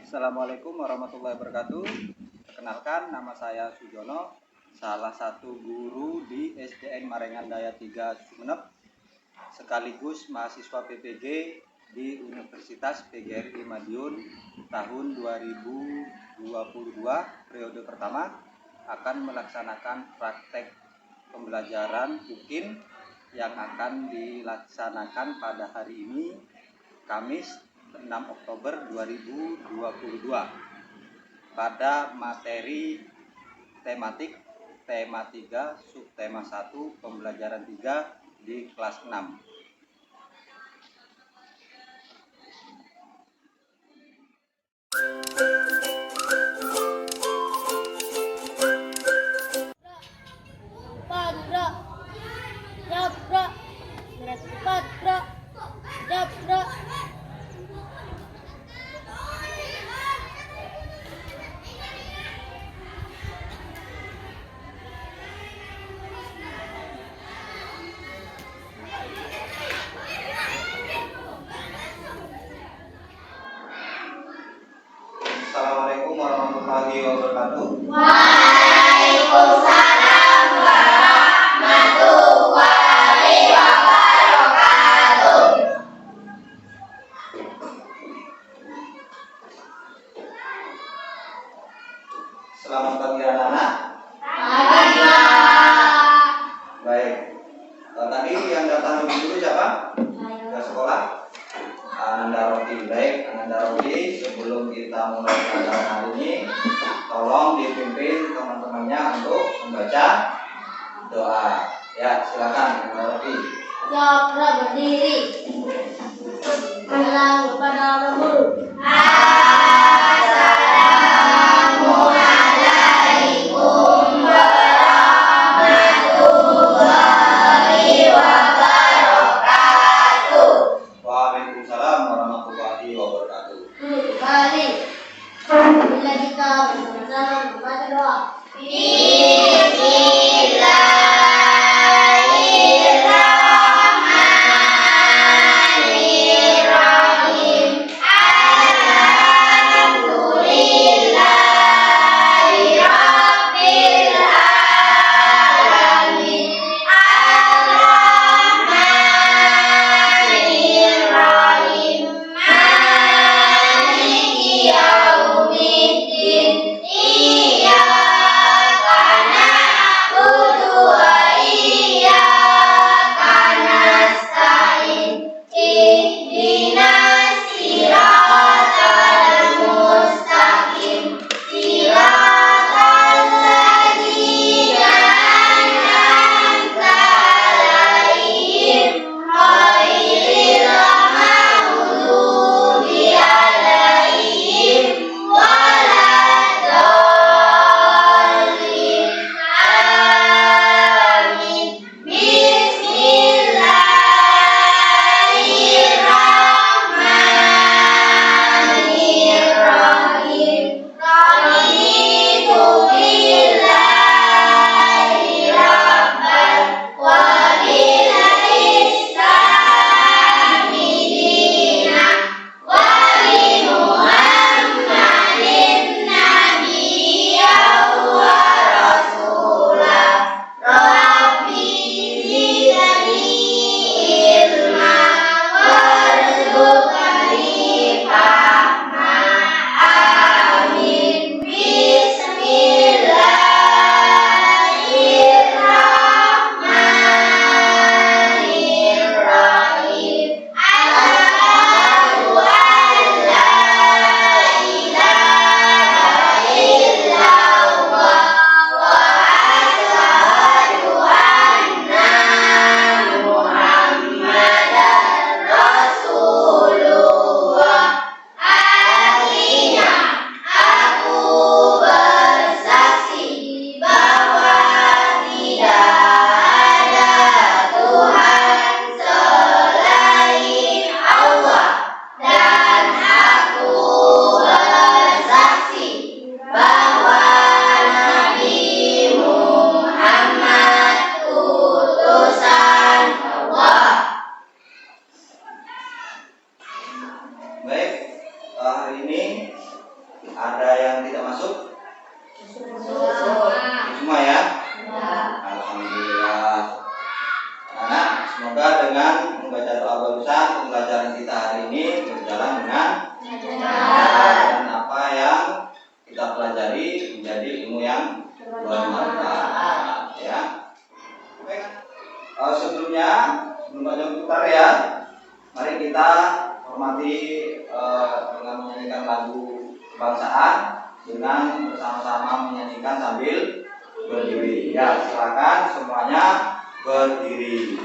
Assalamualaikum warahmatullahi wabarakatuh. Perkenalkan, nama saya Sujono, salah satu guru di SDN Marengan Daya 3 Sumeneb, sekaligus mahasiswa PPG di Universitas PGRI Madiun tahun 2022 periode pertama akan melaksanakan praktek pembelajaran UKIN yang akan dilaksanakan pada hari ini, Kamis 6 Oktober 2022 pada materi tematik tema 3 subtema 1 pembelajaran 3 di kelas 6. Assalamualaikum warahmatullahi wabarakatuh. Waalaikumsalam warahmatullahi wabarakatuh. Selamat pagi anak-anak. Pagi, Pak. Baik. Tadi yang datang lebih dulu siapa? Ke sekolah? Ananda Rofi. Baik, Ananda Rofi, sebelum kita mulai pelajaran hari ini, tolong dipimpin teman-temannya untuk membaca doa. Ya, silakan Ananda Rofi. Jawablah berdiri. Allah kepada Rabbul. Assalamualaikum warahmatullahi wabarakatuh. Waalaikumsalam warahmatullahi wabarakatuh. Kembali. Bila kita bersama membaca doa. Bismillahirrahmanirrahim. Alhamdulillahirabbil alamin. Arrahmanirrahim. Maliki yaumiddin. Iyyaka na'budu wa iyyaka nasta'in. Ihdinas siratal mustaqim. Siratal ladzina an'amta 'alaihim ghairil maghdubi 'alaihim waladdallin. Amin. Bismillahirrahmanirrahim. Raditu billahi rabban wa bil islami dinan wa bi Muhammadin nabiyyan wa rasulah. Rabbi zidni ilma warzuqni fahma. Amin. Bismillahirrahmanirrahim. Asyhadu an la ilaha illallah wa asyhadu anna Muhammadan Rasulullah. Artinya, aku bersaksi bahwa tidak ada Tuhan selain Allah, dan aku bersaksi bahwa Nabi Muhammad utusan Allah. Baik, hari ini Ada yang tidak masuk? Semua ya? Alhamdulillah. Anak, semoga dengan membaca doa barusan pembelajaran kita hari ini berjalan dengan dan apa yang kita pelajari menjadi ilmu yang bermanfaat ya. Baik. Sebelum banyak putar ya, mari kita hormati dengan menyanyikan lagu kebangsaan dengan bersama-sama menyanyikan sambil berdiri. Ya, silakan semuanya berdiri.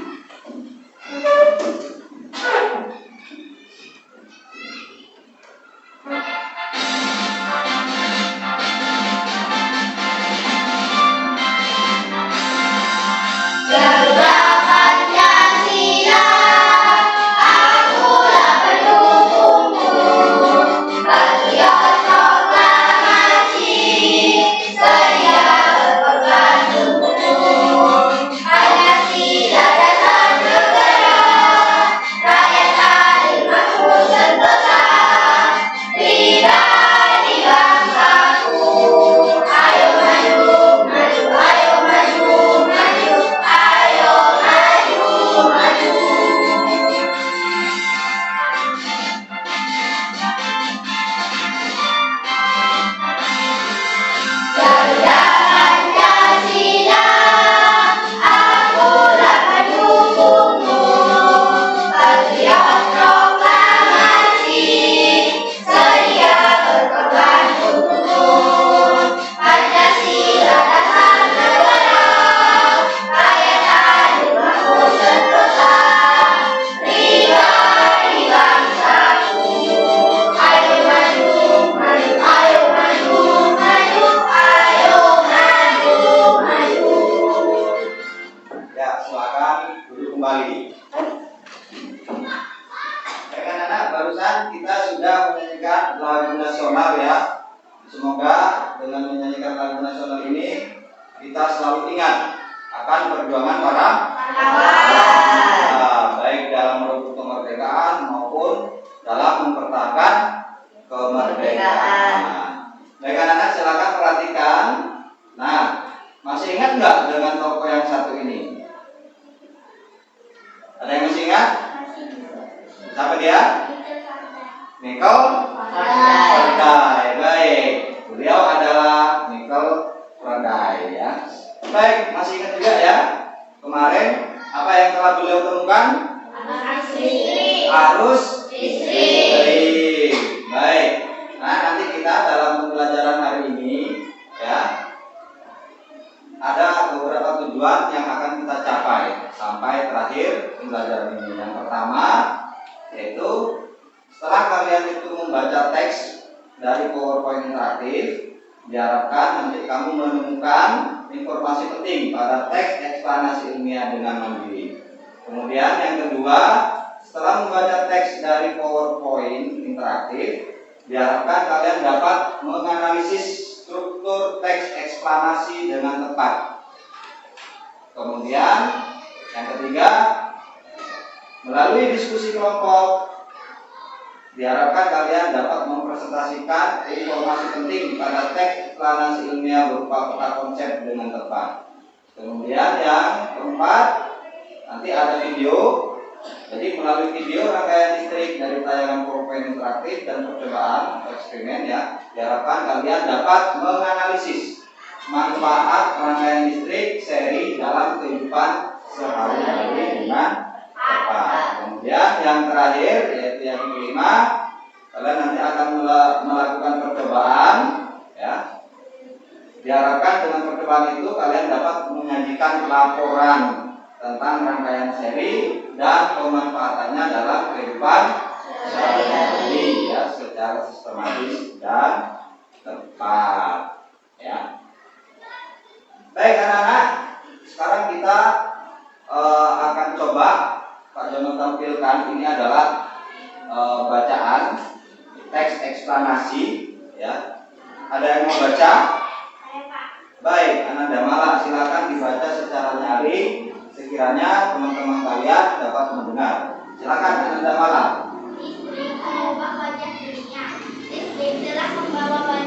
Istri telah membawa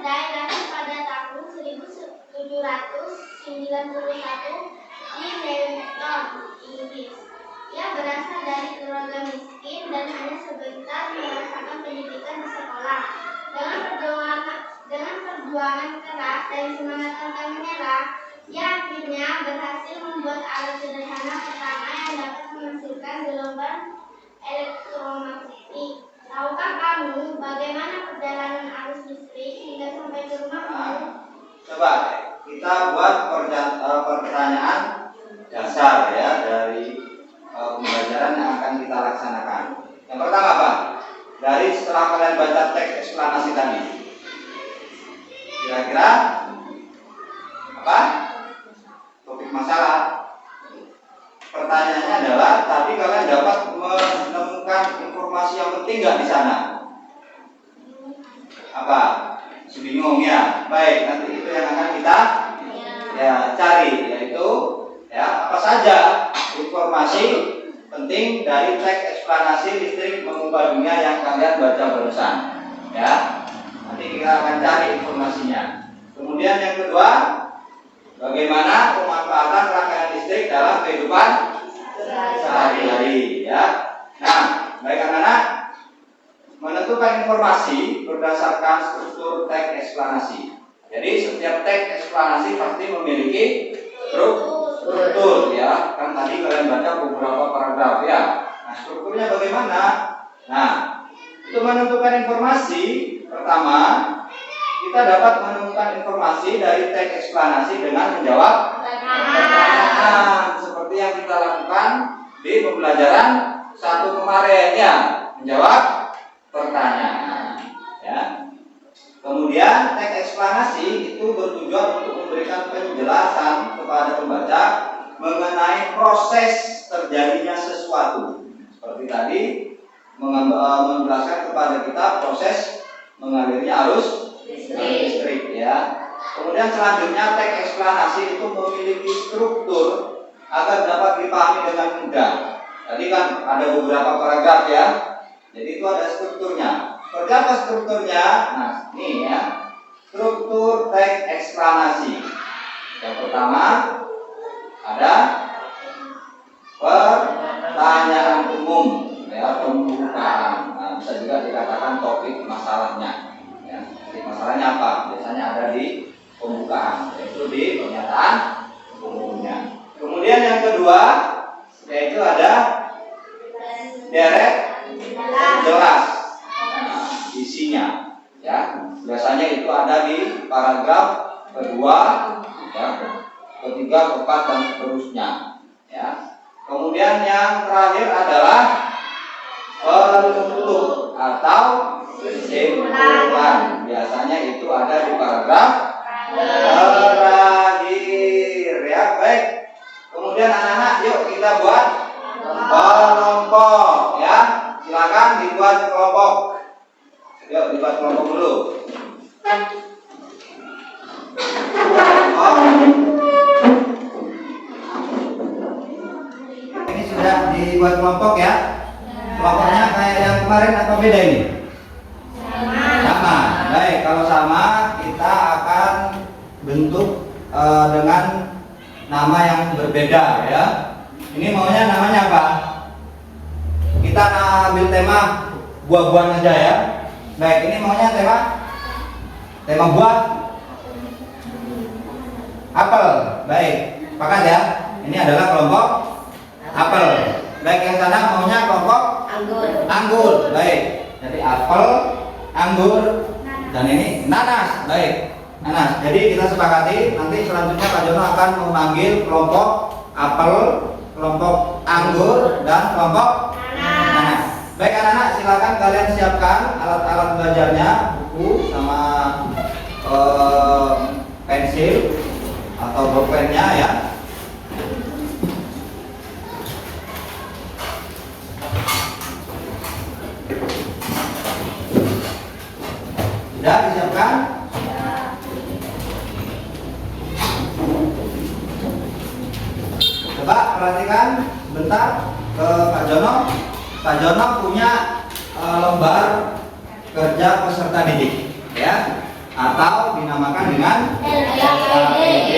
Bandai lahir pada tahun 1791 di Leamington, Inggris. Ia berasal dari keluarga miskin dan hanya sebentar merasakan pendidikan di sekolah. Dengan perjuangan keras dan semangat pantang menyerah, ia akhirnya berhasil membuat alat sederhana pertama yang dapat menghasilkan gelombang elektromagnetik. Tahukah kamu bagaimana perjalanan arus listrik hingga sampai ke rumahmu? Coba kita buat pertanyaan dasar ya dari pembelajaran yang akan kita laksanakan. Yang pertama apa? Dari setelah kalian baca teks eksplanasi tadi, kira-kira apa topik masalah? Pertanyaannya adalah tadi kalian dapat menemukan informasi yang penting nggak di sana? Apa? Bingung ya? Baik, nanti itu yang akan kita cari, yaitu ya apa saja informasi penting dari teks eksplanasi listrik mengubah dunia yang kalian baca barusan. Ya, nanti kita akan cari informasinya. Kemudian yang kedua, bagaimana pemanfaatan rangkaian listrik dalam kehidupan sehari-hari. Ya, nah, baik anak-anak, menentukan informasi berdasarkan struktur teks eksplanasi. Jadi setiap teks eksplanasi pasti memiliki struktur ya. Kan tadi kalian baca beberapa paragraf ya. Nah, strukturnya bagaimana? Nah, untuk menentukan informasi, pertama kita dapat menemukan informasi dari teks eksplanasi dengan menjawab pertanyaan seperti yang kita lakukan di pembelajaran 1 kemarin ya, menjawab pertanyaan ya. Kemudian teks eksplanasi itu bertujuan untuk memberikan penjelasan kepada pembaca mengenai proses terjadinya sesuatu. Seperti tadi menjelaskan kepada kita proses mengalirnya arus listrik ya. Kemudian selanjutnya teks eksplanasi itu memiliki struktur agar dapat dipahami dengan mudah. Tadi kan ada beberapa paragraf ya. Jadi itu ada strukturnya. Seperti apa strukturnya? Nah, ini ya. Struktur teks eksplanasi. Yang pertama ada pertanyaan umum ya, pembukaan. Nah, bisa juga dikatakan topik masalahnya. Ya, topik masalahnya apa? Biasanya ada di pembukaan, yaitu di pernyataan umumnya. Kemudian yang kedua yaitu ada direct jelas isinya ya. Biasanya itu ada di paragraf kedua ya, ketiga, keempat dan seterusnya ya. Kemudian yang terakhir adalah penutup atau kesimpulan. Biasanya itu ada di paragraf terakhir ya. Baik. Kemudian anak-anak yuk kita buat kelompok ya. Silakan dibuat kelompok. Yuk dibuat kelompok dulu. Ini sudah dibuat kelompok ya. Kelompoknya kayak yang kemarin atau beda ini? Sama. Baik, kalau sama kita akan bentuk dengan nama yang berbeda ya. Ini maunya namanya apa? Kita ambil tema buah-buahan aja ya. Baik, ini maunya tema buah apel. Baik, sepakat ya. Ini adalah kelompok apel. Baik, yang sana maunya kelompok anggur. Baik, jadi apel, anggur, dan ini nanas. Baik, nanas. Jadi kita sepakati nanti selanjutnya Pak Jono akan memanggil kelompok apel, kelompok anggur, dan kelompok nanas. Baik anak-anak, silakan kalian siapkan alat-alat belajarnya, buku sama pensil atau bolpennya ya. Sudah disiapkan? Coba perhatikan sebentar ke Pak Jono. Pak Jono punya lembar kerja peserta didik ya. atau dinamakan dengan LKPD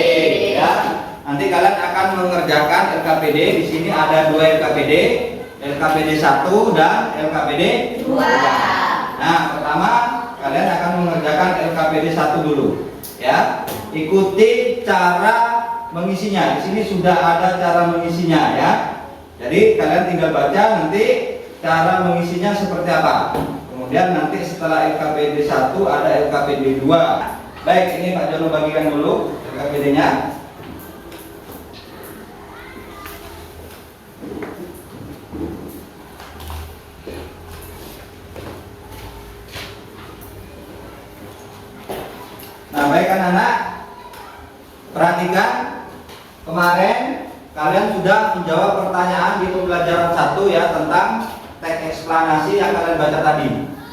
ya. Nanti kalian akan mengerjakan LKPD. Di sini ada 2 LKPD, LKPD 1 dan LKPD 2. Nah, pertama kalian akan mengerjakan LKPD 1 dulu ya. Ikuti cara mengisinya. Di sini sudah ada cara mengisinya ya. Jadi kalian tinggal baca nanti cara mengisinya seperti apa. Kemudian nanti setelah LKPD 1 ada LKPD 2. Baik, ini Pak Jono bagikan dulu LKPD-nya. Nah, baik anak-anak, perhatikan kemarin kalian sudah menjawab pertanyaan di pembelajaran 1 ya tentang teks eksplanasi yang kalian baca tadi.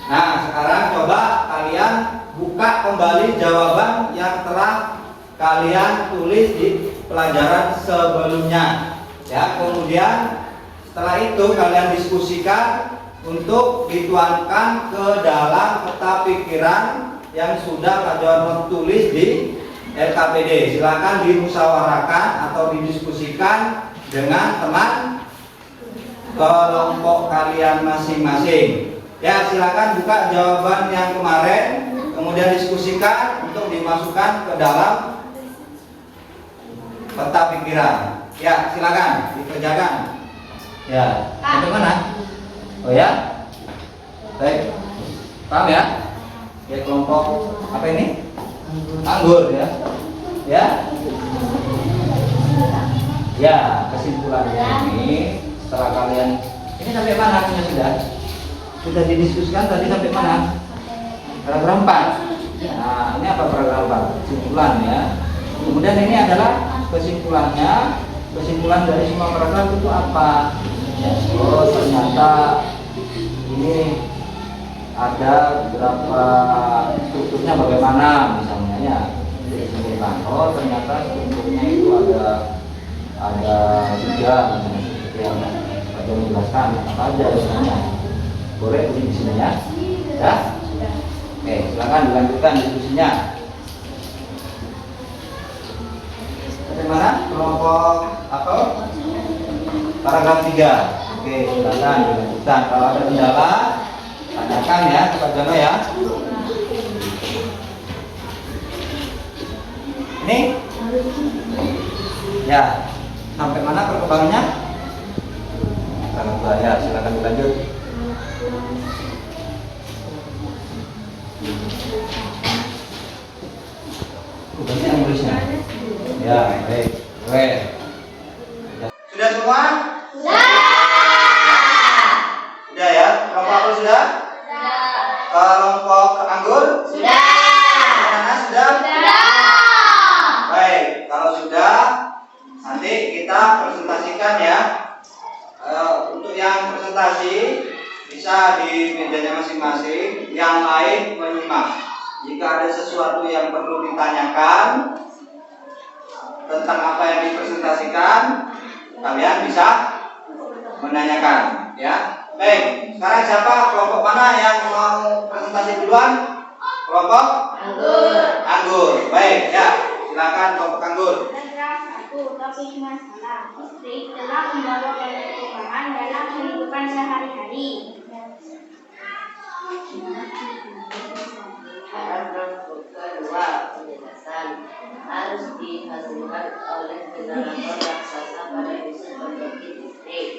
Nah, sekarang coba kalian buka kembali jawaban yang telah kalian tulis di pelajaran sebelumnya. Ya, kemudian setelah itu kalian diskusikan untuk dituangkan ke dalam peta pikiran yang sudah Pak Jono tulis di LKPD. Silakan dimusyawarahkan atau didiskusikan dengan teman kelompok kalian masing-masing. Ya, silakan buka jawaban yang kemarin, kemudian diskusikan untuk dimasukkan ke dalam peta pikiran. Ya, silakan dikerjakan. Ya, bagaimana? Oh ya, baik, paham ya? Ya, kelompok apa ini? Anggur ya. Ya. Ya, kesimpulannya ini setelah kalian ini sampai mana sudah? Sudah didiskusikan tadi sampai mana? Paragraf 4. Nah, ini apa paragraf 4? Kesimpulan ya. Kemudian ini adalah kesimpulannya. Kesimpulan dari semua paragraf itu apa? Ya, oh, ternyata ini ada beberapa strukturnya bagaimana misalnya ya. Disimpulkan, oh ternyata strukturnya itu ada 3 misalnya seperti yang Pak Jono menjelaskan apa aja misalnya. Boleh di sini ya. Ya. Oke, silakan dilanjutkan diskusinya. Bagaimana kelompok apa? Paragraf 3. Oke, silakan dilanjutkan. Kalau ada kendala tanyakan ya ke Pak Jono ya. Ini ya, sampai mana perkembangannya? Kalau ya, silakan dilanjut. Bukan yang nulisnya. Ya, baik. Oke. Sudah semua? Sudah. Sudah ya? Kelompok apa sudah? Kelompok anggur? Sudah. Nanas sudah? Sudah. Baik, kalau sudah nanti kita presentasikan ya. Untuk yang presentasi bisa di mejanya masing-masing, yang lain menyimak. Jika ada sesuatu yang perlu ditanyakan tentang apa yang dipresentasikan, kalian bisa menanyakan ya. Baik, sekarang siapa kelompok mana yang mau presentasi duluan? Kelompok anggur. Anggur. Baik, ya. Silakan kelompok anggur. Paragraf 1, topik masalah. Istri telah membawa banyak perubahan dalam kehidupan sehari-hari. Paragraf kedua, penjelasan harus dihasilkan oleh generator raksasa pada isu pembangkit listrik.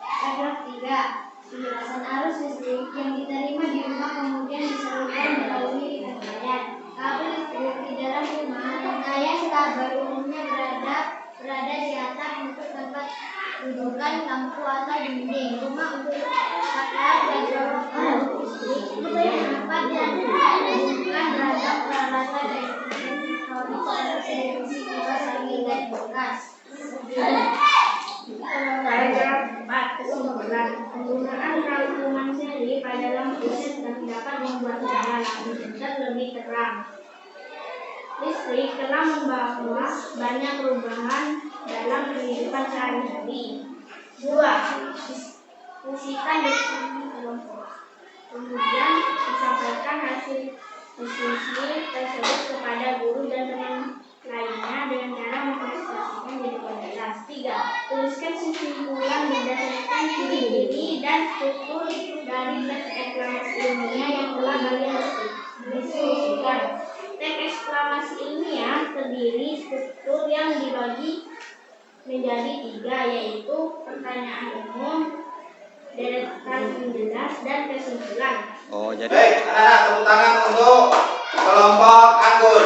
Paragraf 3, penjelasan arus listrik yang diterima di rumah kemudian disalurkan melalui rangkaian kabel listrik di dalam rumah. Rangkaian kabel umumnya berada di atap untuk tempat rujukan lampu atau dinding rumah untuk saklar dan colokan listrik dapat dihubungkan beragam peralatan elektronik seperti kipas angin dan kulkas. Paragraf 4, kesimpulan penggunaan rangkuman seri pada lampu LED dapat membuat cahaya lampu LED lebih terang. Listrik telah membawa banyak perubahan dalam kehidupan sehari-hari. 2. Diskusikan diskusi kelompok. Kemudian disampaikan hasil diskusi tersebut kepada guru dan teman lainnya dengan cara mempresentasikan di depan kelas. 3. Tuliskan kesimpulan berdasarkan ciri diri dan struktur dari teks eklamasi ilmiah yang telah kalian diskusikan. Teks eklamasi ilmiah terdiri struktur yang dibagi menjadi 3, yaitu pertanyaan umum, deretan penjelas, dan kesimpulan. Oh, jadi baik, anak-anak, tepuk tangan untuk kelompok anggur.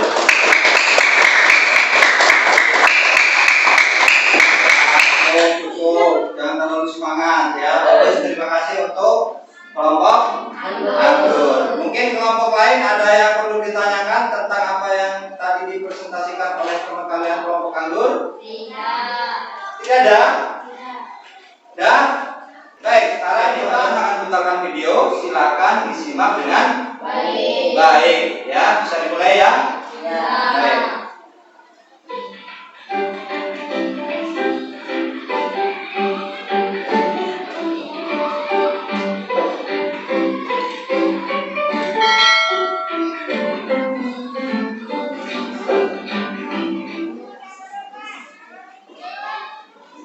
Cukup, jangan terlalu semangat ya. Terus terima kasih untuk kelompok anggur. Mungkin kelompok lain ada yang perlu ditanyakan tentang apa yang tadi dipresentasikan oleh teman kalian kelompok anggur? Tidak. Tidak ada? Dah? Baik, sekarang kita akan putarkan video. Silakan disimak dengan baik. Ya, bisa dimulai ya? Ya. Baik.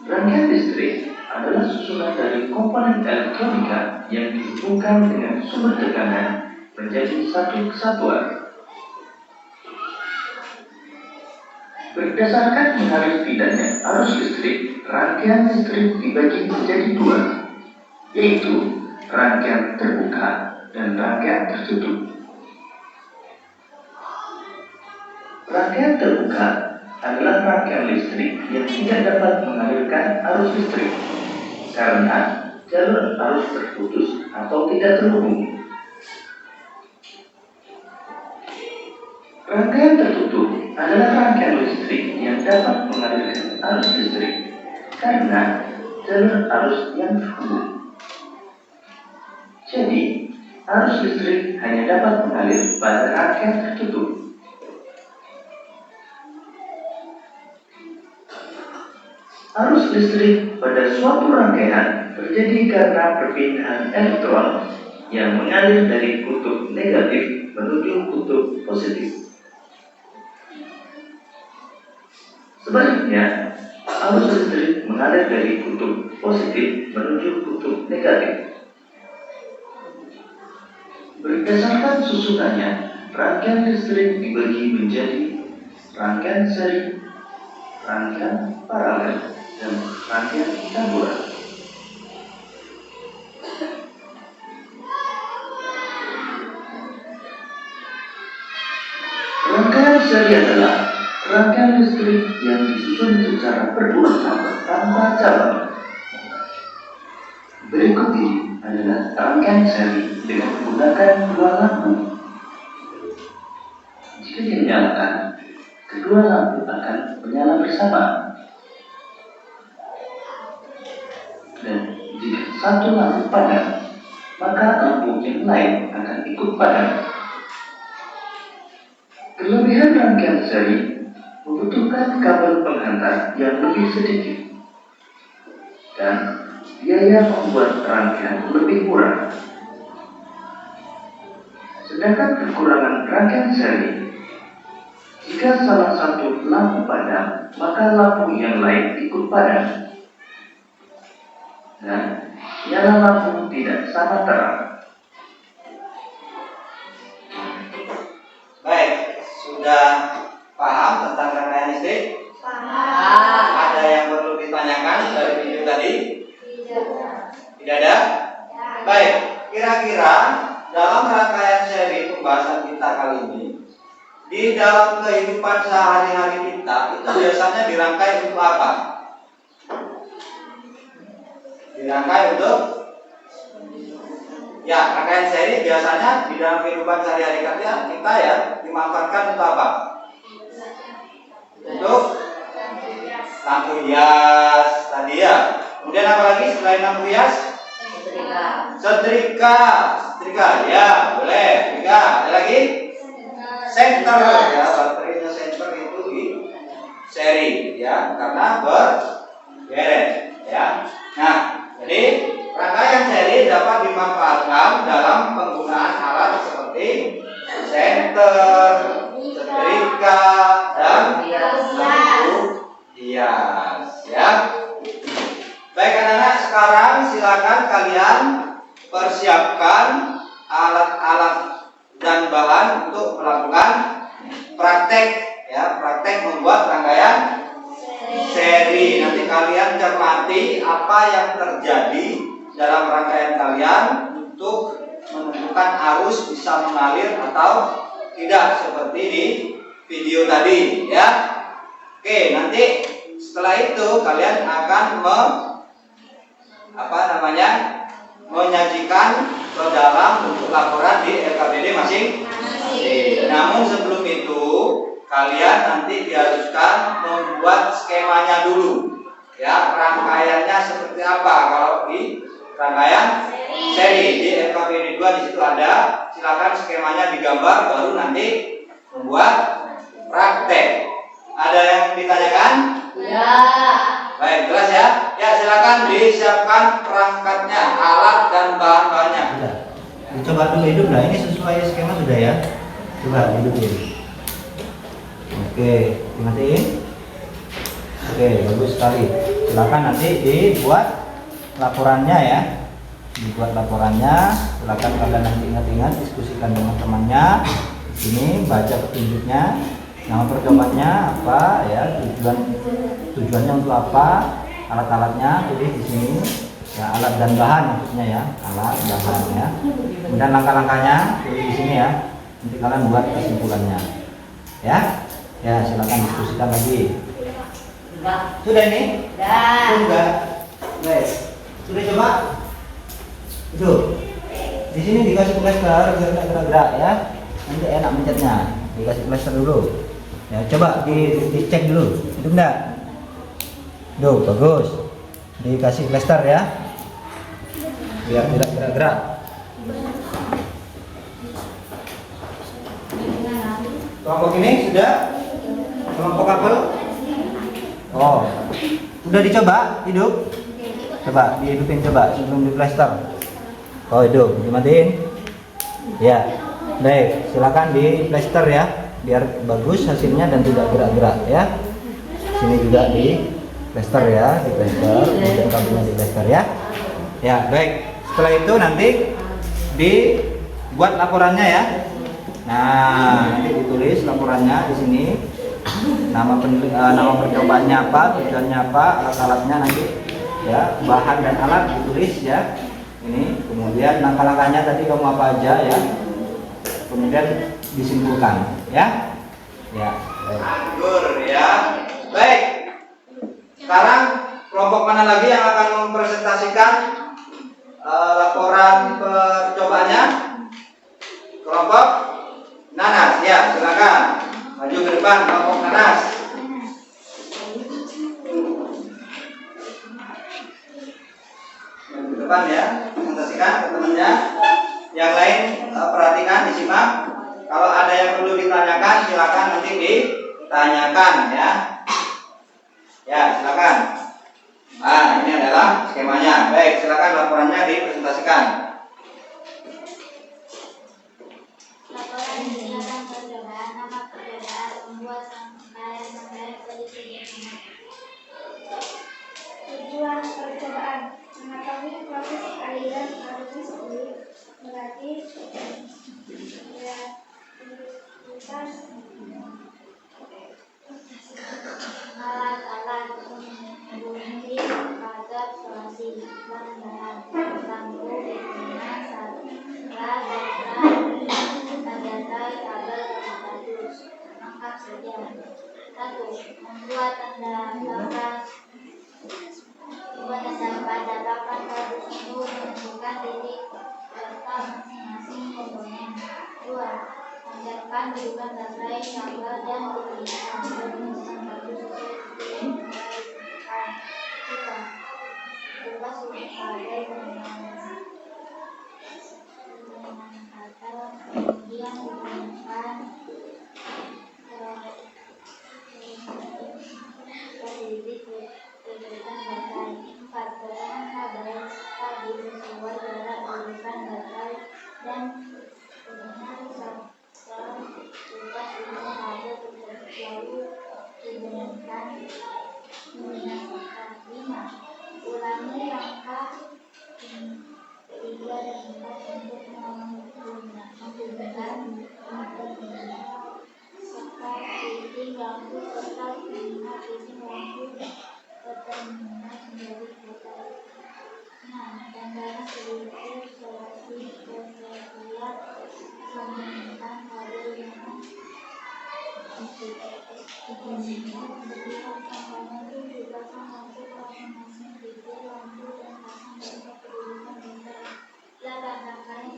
Rangkaian listrik adalah susunan dari komponen elektronika yang dihubungkan dengan sumber tekanan menjadi satu kesatuan. Berdasarkan mengalir pindahnya arus listrik, rangkaian listrik dibagi menjadi 2, yaitu rangkaian terbuka dan rangkaian tertutup. Rangkaian terbuka adalah rangkaian listrik yang tidak dapat mengalirkan arus listrik karena jalur arus terputus atau tidak terhubung. Rangkaian tertutup adalah rangkaian listrik yang dapat mengalirkan arus listrik karena jalur arus yang terhubung. Jadi, arus listrik hanya dapat mengalir pada rangkaian tertutup. Arus listrik pada suatu rangkaian terjadi karena perpindahan elektron yang mengalir dari kutub negatif menuju kutub positif. Sebaliknya, arus listrik mengalir dari kutub positif menuju kutub negatif. Berdasarkan susunannya, rangkaian listrik dibagi menjadi rangkaian seri, rangkaian paralel, dan rangkaian campuran. Rangkaian seri adalah rangkaian listrik yang disusun secara berurutan tanpa cabang. Berikut ini adalah rangkaian seri dengan menggunakan 2 lampu. Jika dinyalakan, kedua lampu akan menyala bersama. Dan jika satu lampu padam, maka lampu yang lain akan ikut padam. Kelebihan rangkaian seri membutuhkan kabel penghantar yang lebih sedikit dan biaya membuat rangkaian lebih murah. Sedangkan kekurangan rangkaian seri, jika salah satu lampu padam, maka lampu yang lain ikut padam. Dan nyala lampu tidak sama terang. Baik, sudah paham tentang rangkaian listrik? Paham. Ada yang perlu ditanyakan dari video tadi? Tidak ada? Baik, kira-kira dalam rangkaian seri pembahasan kita kali ini, di dalam kehidupan sehari-hari kita itu biasanya dirangkai untuk apa? Dirangkai untuk ya, rangkaian seri biasanya di dalam kehidupan sehari-hari kita ya dimanfaatkan untuk apa? Untuk lampu hias tadi ya. Kemudian apa lagi selain lampu hias? Setrika ya, boleh. Setrika. Ada lagi? Senter ya, baterainya senter itu di seri ya, karena berderet ya. Nah, jadi Rangkaian seri dapat dimanfaatkan dalam penggunaan alat seperti senter, setrika, dan lampu hias. Ya. Baik anak-anak, sekarang silakan kalian persiapkan alat-alat dan bahan untuk melakukan praktek, ya, praktek membuat rangkaian seri. Nanti kalian cermati apa yang terjadi dalam rangkaian kalian untuk menentukan arus bisa mengalir atau tidak seperti di video tadi, ya. Oke, nanti setelah itu kalian akan menyajikan ke dalam bentuk laporan di LKPD masing-masing. Namun sebelum itu kalian nanti diharuskan membuat skemanya dulu, ya, rangkaiannya seperti apa kalau di rangkaian seri. Di LKPD 2 di situ ada, silakan skemanya digambar baru nanti membuat praktek. Ada yang ditanyakan? Ya. Baik, jelas ya. Ya, silakan disiapkan perangkatnya, alat dan bahan-bahannya. Sudah. Dicoba dulu hidup. Nah, ini sesuai skema sudah ya. Coba hidupin. Oke, dimatiin. Oke, bagus sekali. Silakan nanti dibuat laporannya ya. Dibuat laporannya. Silakan kalian nanti ingat-ingat, diskusikan dengan temannya. Di sini baca petunjuknya. Nama percobaannya apa ya, tujuannya untuk apa, alat-alatnya tulis di sini ya, alat dan bahan maksudnya ya, alat bahan ya. Kemudian langkah-langkahnya tulis di sini ya. Nanti kalian buat kesimpulannya. Ya. Ya, silakan diskusikan lagi. Sudah ini? Sudah. Baik. Sudah coba? Itu. Di sini dikasih plester gerak-gerak ya. Nanti enak mencetnya. Dikasih plester dulu. Ya, coba dicek dulu. Itu enggak? Duh, bagus. Dikasih plester ya. Biar tidak gerak-gerak. Kelompok ini sudah? Kelompok kabel? Oh. Udah dicoba hidup? Coba dihidupin coba sebelum di plester. Oh, hidup, dimatiin. Ya. Baik, silakan di plester ya. Biar bagus hasilnya dan tidak gerak-gerak ya. Sini juga di plester ya, di plester, kemudian kabelnya di plester ya. Ya, baik. Setelah itu nanti dibuat laporannya ya. Nah, nanti ditulis laporannya di sini. Nama percobaannya apa, tujuannya apa, alat-alatnya nanti ya, bahan dan alat ditulis ya. Ini, kemudian langkah-langkahnya tadi kamu apa aja ya. Kemudian disimpulkan ya. Ya, baik. Agur ya. Baik. Sekarang kelompok mana lagi yang akan mempresentasikan laporan percobaannya? Kelompok Nanas ya, silakan. Maju ke depan kelompok Nanas. Maju ke depan ya, presentasikan ke temannya. Yang lain perhatikan, disimak. Kalau ada yang perlu ditanyakan, silakan nanti ditanyakan ya. Ya, silakan. Nah, ini adalah skemanya. Baik, silakan laporannya dipresentasikan. Laporan tentang percobaan, nama percobaan, membuat rangkaian seri. Tujuan percobaan mengetahui proses aliran arus listrik, melatih kreativitas alat-alat fungsi pada isolasi bahan lampu dengan data kabel status. Angkat saja. 1. Membuat tanda pada papan status untuk menentukan titik letak masing-masing komponen. 2. Menyiapkan dudukan baterai, kabel, dan ketinggian untuk menentukan status sesuai dengan 3. Tugas sebagai pengenalan kabel, kemudian digunakan titik letak baterai. 4. Penggunaan kabel stabil Tanda seluruh selasi setiap sementara kabel yang rangkaian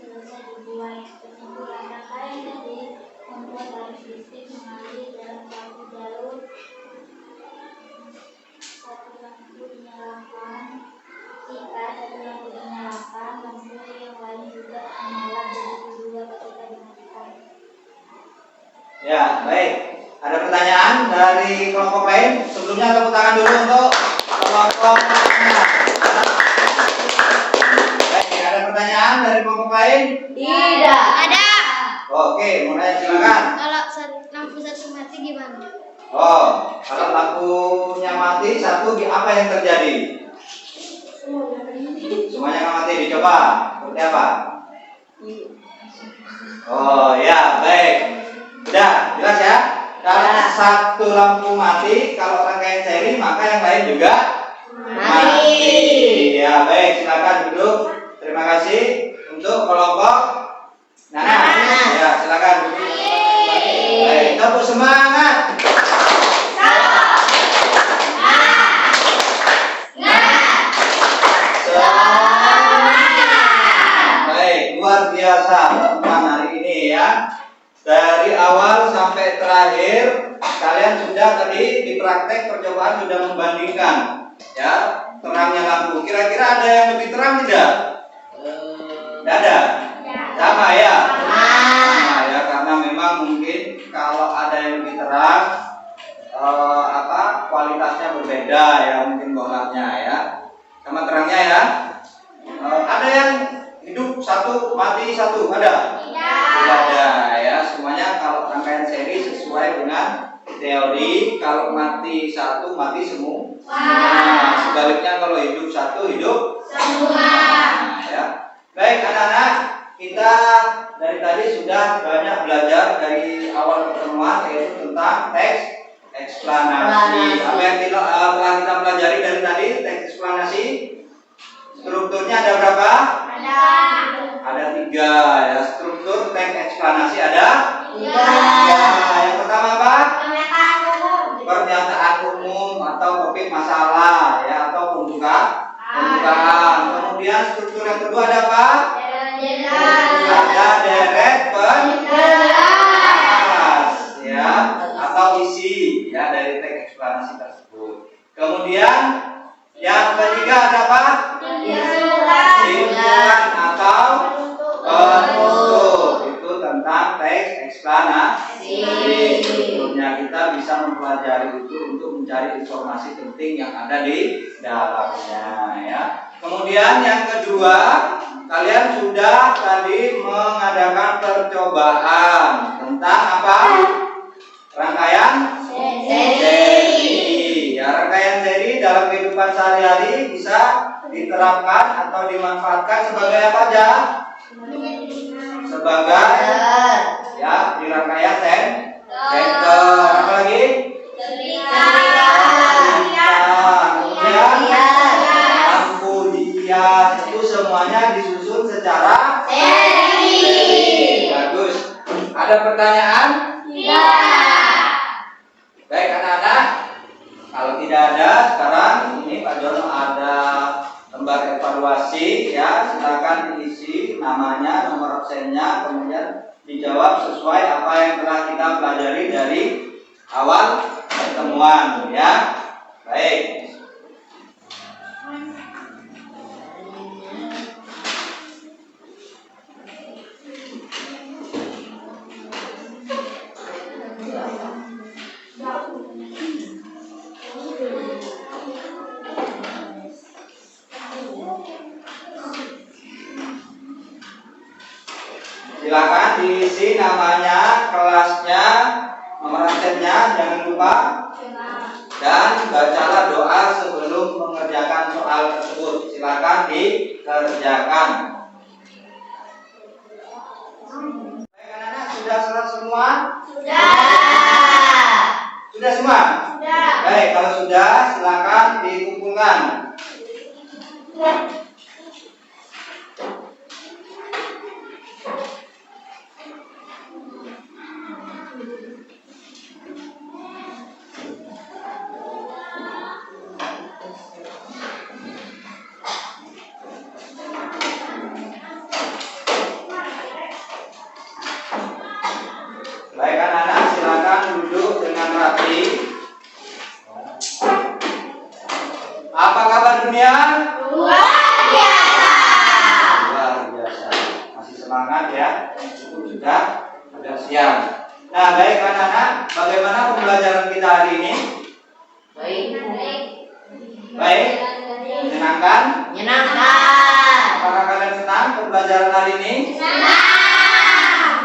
selesai dibuat. Untuk rangkaian tadi membuat arus listrik mengalir dalam satu jalur, satu lampu dinyalakan. Jika satu lampu dinyalakan, lampu yang lain juga menyala, begitu juga ketika dimatikan. Ya, baik. Ada pertanyaan dari kelompok lain? Sebelumnya tepuk tangan dulu untuk kelompok tengah. Baik, ada pertanyaan dari kelompok lain? Tidak. Ada. Oke, mulai silakan. Kalau lampu satu mati gimana? Oh, kalau lampunya mati satu, apa yang terjadi? Semuanya nggak mati, dicoba. Seperti apa? Oh ya, baik. Udah, jelas ya? Kalau satu lampu mati, kalau rangkaian seri, maka yang lain juga mati. Ya, baik, silakan duduk. Terima kasih untuk kelompok Nana. Ya, silakan duduk. Baik, tepuk semangat. Baik, luar biasa teman hari ini ya. Dari awal sampai terakhir kalian sudah tadi di praktek percobaan sudah membandingkan ya terangnya lampu. Kira-kira ada yang lebih terang tidak? Tidak ada. Sama ya. Nah, ya karena memang mungkin kalau ada yang lebih terang kualitasnya berbeda ya, mungkin bohlamnya ya. Sama terangnya ya. Ada yang hidup satu, mati satu, ada? Tidak ada ya. Semuanya kalau rangkaian seri sesuai dengan teori, kalau mati satu, mati semua. Nah, sebaliknya kalau hidup satu, hidup semua. Nah, ya. Baik anak-anak, kita dari tadi sudah banyak belajar dari awal pertemuan yaitu tentang teks eksplanasi. Apa yang telah kita pelajari dari tadi teks eksplanasi? Strukturnya ada berapa? Ada 3 ya. Struktur teks eksplanasi ada 3. Yang pertama apa? Pernyataan umum atau topik masalah ya, atau pembukaan. Kemudian struktur yang kedua ada apa? Ada deret penjelas ya, atau isi ya dari teks eksplanasi tersebut. Kemudian yang ketiga ada apa? Simpulan atau penutup. Itu tentang teks eksplanasi. Tentunya kita bisa mempelajari itu untuk mencari informasi penting yang ada di dalamnya ya. Kemudian yang kedua, kalian sudah tadi mengadakan percobaan tentang apa? Rangkaian seri. Ya, rangkaian seri dalam kehidupan sehari-hari bisa diterapkan atau dimanfaatkan sebagai apa aja? Sebagai ya di rangkaian center. Apa lagi? Lampu hias itu semuanya disusun secara seri. Bagus. Ada pertanyaan? Tidak. Baik anak-anak. Kalau tidak ada, sekarang ini Pak Jono ada lembar evaluasi ya, silakan diisi namanya, nomor absennya, kemudian dijawab sesuai apa yang telah kita pelajari dari awal pertemuan ya. Baik. Silakan diisi namanya, kelasnya, nomor absennya, jangan lupa. Dan bacalah doa sebelum mengerjakan soal tersebut. Silakan dikerjakan. Baik anak-anak, sudah selesai semua? Sudah semua? Baik, kalau sudah silakan dikumpulkan. Apa kabar dunia? Luar biasa. Luar biasa. Masih semangat ya? Cukup sudah agak siang. Nah, baik anak-anak, bagaimana pembelajaran kita hari ini? Baik. Baik? Menyenangkan? Menyenangkan. Apakah kalian senang pembelajaran hari ini? Senang.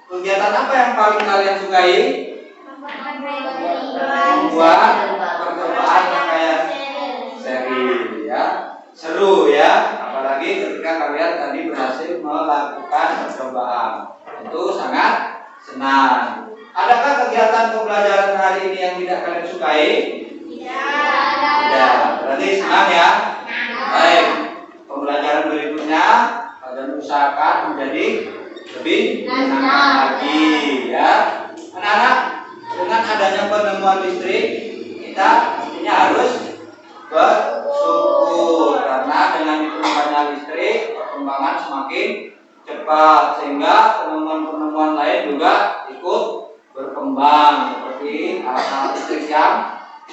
Kegiatan apa yang paling kalian sukai? Membuat percobaan rangkaian seri ya. Seru ya, apalagi ketika kalian tadi berhasil melakukan percobaan. Itu sangat senang. Adakah kegiatan pembelajaran hari ini yang tidak kalian sukai? Tidak. Berarti senang ya? Baik. Pembelajaran berikutnya kalian usahakan menjadi lebih menyenangkan lagi ya. Anak-anak, dengan adanya penemuan listrik, kita pastinya harus bersyukur karena dengan ditemukannya listrik, perkembangan semakin cepat sehingga penemuan-penemuan lain juga ikut berkembang seperti alat-alat listrik yang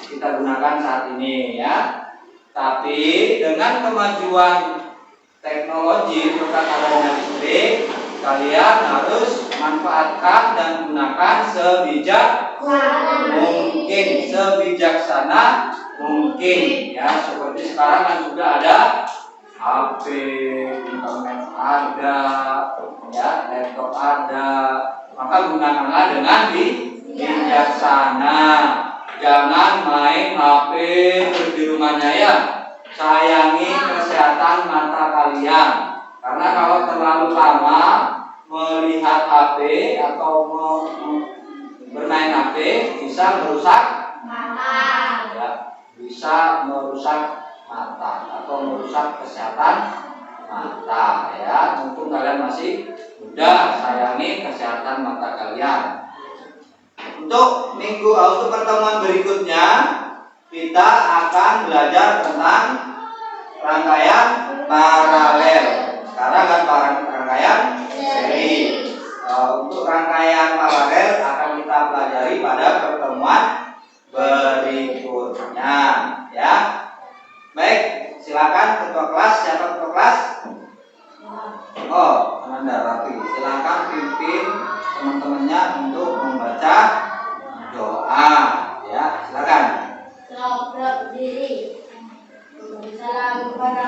kita gunakan saat ini ya. Tapi dengan kemajuan teknologi berkat adanya listrik, kalian harus manfaatkan dan gunakan sebijak mungkin, sebijaksana mungkin ya. Seperti sekarang kan sudah ada HP, internet ada, ya, laptop ada, maka gunakanlah dengan bijaksana. Jangan main HP terus di rumahnya ya. Sayangi kesehatan mata kalian. Karena kalau terlalu lama melihat HP atau bermain HP bisa merusak ya, bisa merusak mata atau merusak kesehatan mata ya. Mumpung kalian masih muda, sayangi kesehatan mata kalian. Untuk pertemuan berikutnya kita akan belajar tentang rangkaian paralel. Sekarang kan rangkaian seri. Untuk rangkaian paralel akan kita pelajari pada pertemuan berikutnya ya. Baik, silakan ketua kelas. Siapa ketua kelas? Oh, Ananda Rapi. Silakan pimpin teman-temannya untuk membaca doa ya. Silakan. Selamat berdiri. Salam kepada